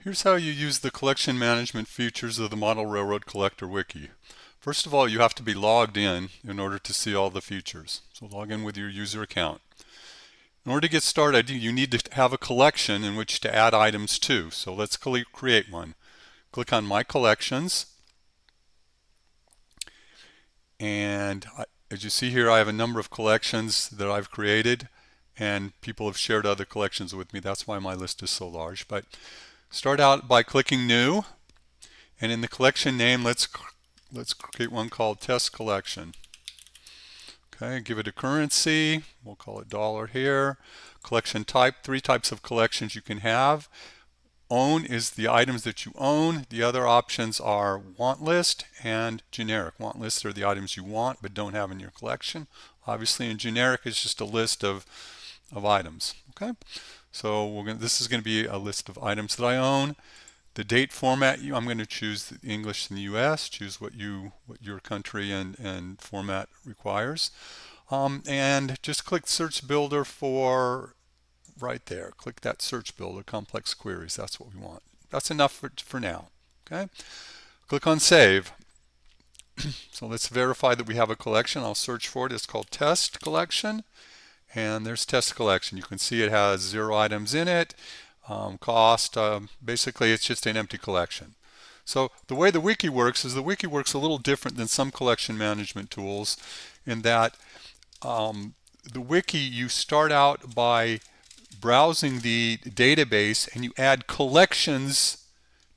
Here's how you use the collection management features of the Model Railroad Collector Wiki. First of all, you have to be logged in order to see all the features. So log in with your user account. In order to get started, you need to have a collection in which to add items to. So let's create one. Click on My Collections, and as you see here, I have a number of collections that I've created, and people have shared other collections with me. That's why my list is so large. But start out by clicking New, and in the collection name, let's create one called Test Collection. Okay, give it a currency. We'll call it dollar here. Collection type, three types of collections you can have. Own is the items that you own. The other options are want list and generic. Want lists are the items you want but don't have in your collection. Obviously, and generic is just a list of items. Okay, so this is going to be a list of items that I own. The date format, I'm going to choose English in the US, choose what your country and format requires. And just click Search Builder for right there. Click that Search Builder, Complex Queries. That's what we want. That's enough for now. Okay. Click on Save. So let's verify that we have a collection. I'll search for it. It's called Test Collection. And there's Test Collection. You can see it has 0 items in it. Cost, basically it's just an empty collection. So the way the wiki works is the wiki works a little different than some collection management tools in that the wiki, you start out by browsing the database and you add collections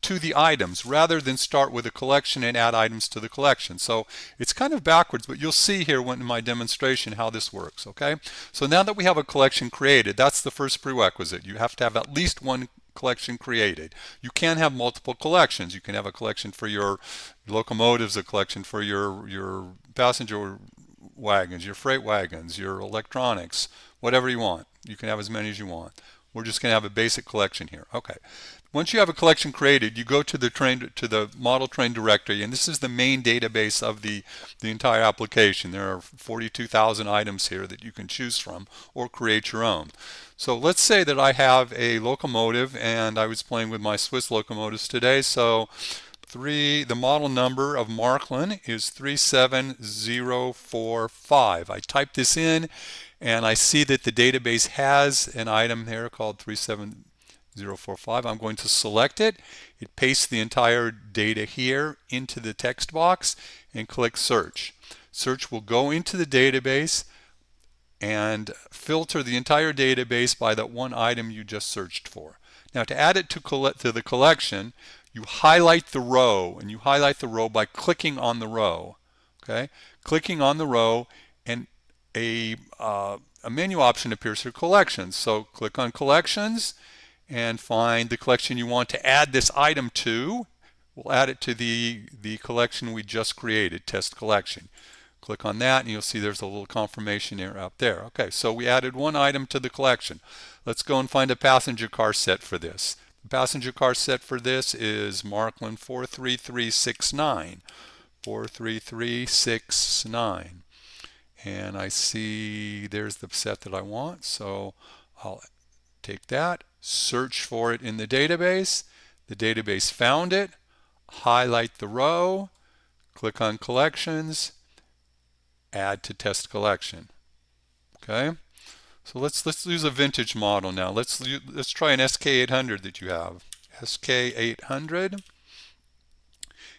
to the items rather than start with a collection and add items to the collection. So it's kind of backwards, but you'll see here in my demonstration how this works. Okay, so now that we have a collection created, that's the first prerequisite. You have to have at least one collection created. You can have multiple collections. You can have a collection for your locomotives, a collection for your passenger wagons, your freight wagons, your electronics, whatever you want. You can have as many as you want. We're just going to have a basic collection here. Okay. Once you have a collection created, you go to the model train directory, and this is the main database of the entire application. There are 42,000 items here that you can choose from or create your own. So let's say that I have a locomotive, and I was playing with my Swiss locomotives today. So the model number of Marklin is 37045. I type this in, and I see that the database has an item here called 37045. I'm going to select it. It pastes the entire data here into the text box and click Search. Search will go into the database and filter the entire database by that one item you just searched for. Now, to add it to the collection, you highlight the row, and you highlight the row by clicking on the row. Okay, clicking on the row, and a menu option appears for collections. So click on Collections and find the collection you want to add this item to. We'll add it to the collection we just created, Test Collection. Click on that and you'll see there's a little confirmation error up there. Okay, so we added one item to the collection. Let's go and find a passenger car set for this. The passenger car set for this is Marklin 43369. 43369. And I see there's the set that I want, so I'll take that, search for it in the database. The database found it. Highlight the row, click on Collections, add to Test Collection. Okay, so let's use a vintage model now. Let's try an SK800 that you have. SK800.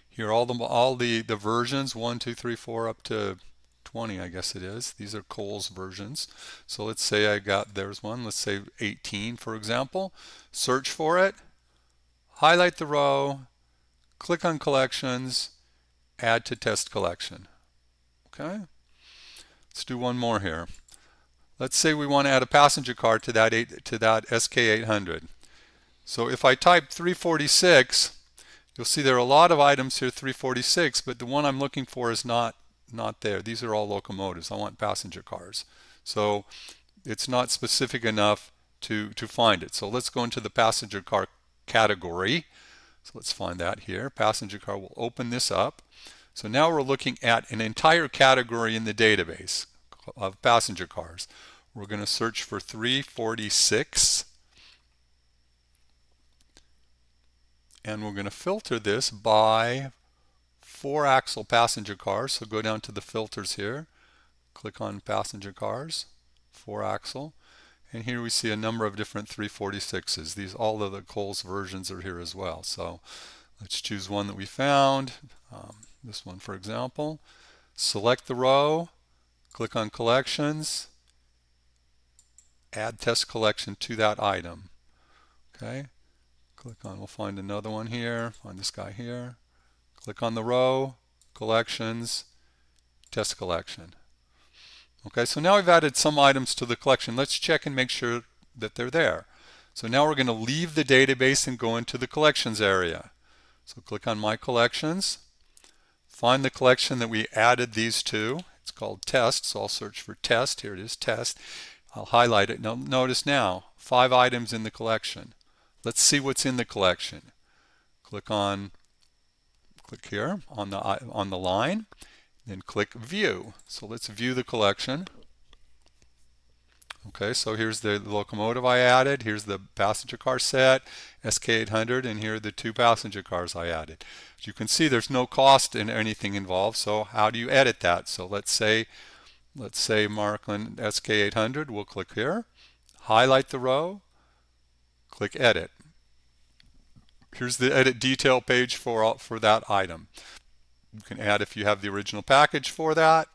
Here are all the versions, 1, 2, 3, 4 up to 20, I guess it is. These are Cole's versions. So let's say there's one, let's say 18 for example. Search for it, highlight the row, click on Collections, add to Test Collection. Okay, let's do one more here. Let's say we want to add a passenger car to that SK800. So if I type 346, you'll see there are a lot of items here, 346, but the one I'm looking for is not there. These are all locomotives. I want passenger cars. So it's not specific enough to find it. So let's go into the passenger car category. So let's find that here. Passenger car. We'll open this up. So now we're looking at an entire category in the database of passenger cars. We're going to search for 346. and we're going to filter this by 4-axle passenger cars. So go down to the filters here, click on passenger cars, 4-axle, and here we see a number of different 346s. These, all of the Coles versions are here as well. So let's choose one that we found, this one for example. Select the row, click on collections, add test collection to that item. Okay, click on, we'll find another one here, find this guy here. Click on the row, collections, test collection. Okay, so now we've added some items to the collection. Let's check and make sure that they're there. So now we're going to leave the database and go into the collections area. So click on My Collections. Find the collection that we added these to. It's called Test, so I'll search for Test. Here it is, Test. I'll highlight it. Now notice now, 5 items in the collection. Let's see what's in the collection. Click here on the line, then click View. So let's view the collection. Okay, so here's the locomotive I added, here's the passenger car set, SK800, and here are the 2 passenger cars I added. As you can see, there's no cost in anything involved, so how do you edit that? So let's say Markland SK800, we'll click here, highlight the row, click Edit. Here's the edit detail page for that item. You can add if you have the original package for that.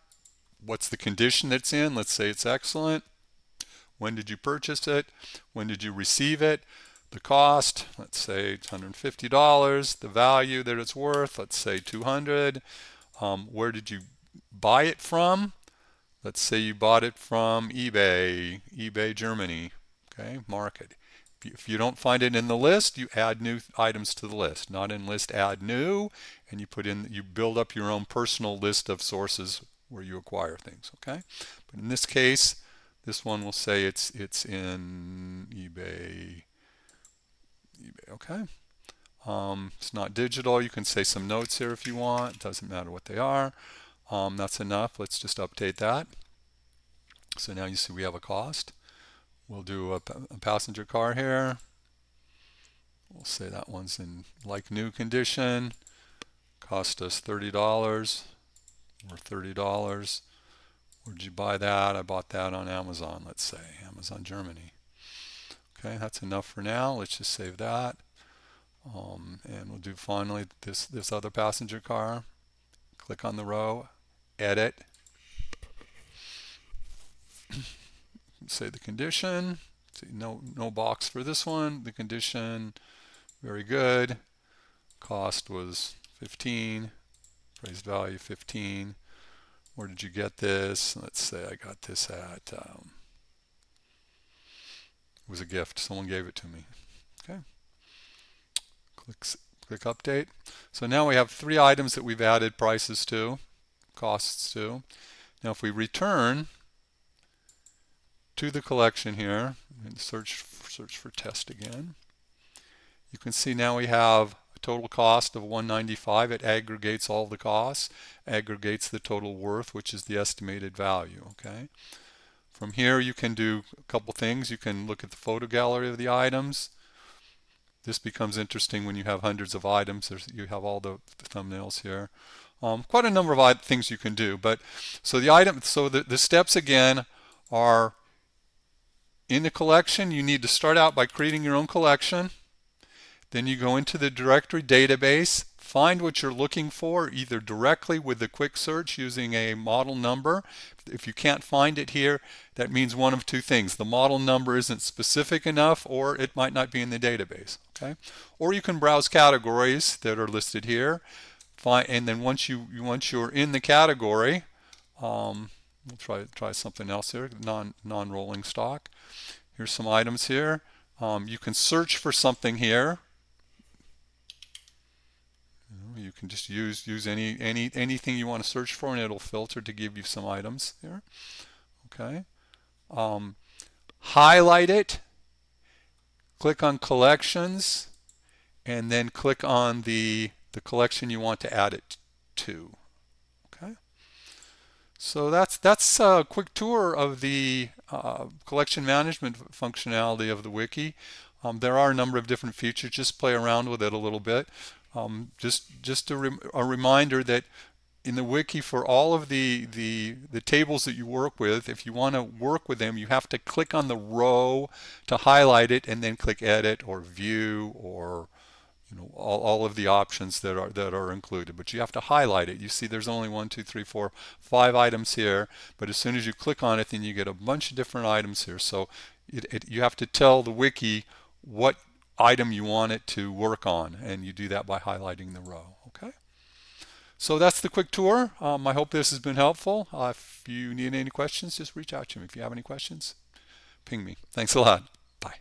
What's the condition that's in? Let's say it's excellent. When did you purchase it? When did you receive it? The cost, let's say it's $150. The value that it's worth, let's say $200. Where did you buy it from? Let's say you bought it from eBay, Germany. Okay, market. If you don't find it in the list, you add new items to the list. Not in list, add new, and you build up your own personal list of sources where you acquire things. Okay, but in this case, this one will say it's in eBay. Okay. It's not digital. You can say some notes here if you want. It doesn't matter what they are. That's enough. Let's just update that. So now you see we have a cost. We'll do a passenger car here. We'll say that one's in like new condition. Cost us $30 or $30. Where did you buy that? I bought that on Amazon, let's say, Amazon Germany. Okay, that's enough for now. Let's just save that. And we'll do finally this other passenger car. Click on the row, edit. Say the condition. See, no box for this one. The condition, very good. Cost was 15. Price value 15. Where did you get this? Let's say I got this at, it was a gift. Someone gave it to me. Okay. Click update. So now we have 3 items that we've added prices to, costs to. Now if we return to the collection here and search for test again, you can see now we have a total cost of $195. It aggregates all the costs, aggregates the total worth, which is the estimated value. Okay. From here you can do a couple things. You can look at the photo gallery of the items. This becomes interesting when you have hundreds of items. You have all the thumbnails here. Quite a number of things you can do. But so the steps again are, in the collection you need to start out by creating your own collection. Then you go into the directory database, find what you're looking for either directly with the quick search using a model number. If you can't find it here, that means one of 2 things. The model number isn't specific enough, or it might not be in the database. Okay? Or you can browse categories that are listed here. And then once you're in the category, we'll try something else here, non-rolling stock. Here's some items here. You can search for something here. You can just use anything you want to search for, and it'll filter to give you some items here. Okay. Highlight it, click on collections, and then click on the collection you want to add it to. Okay. So that's a quick tour of the collection management functionality of the wiki. There are a number of different features. Just play around with it a little bit. Just a reminder that in the wiki, for all of the tables that you work with, if you want to work with them, you have to click on the row to highlight it, and then click edit or view, or all of the options that are included. But you have to highlight it. You see there's only 1, 2, 3, 4, 5 items here, but as soon as you click on it, then you get a bunch of different items here. So you have to tell the wiki what item you want it to work on, and you do that by highlighting the row. Okay, so that's the quick tour. I hope this has been helpful. If you need any questions, just reach out to me. If you have any questions, ping me. Thanks a lot. Bye.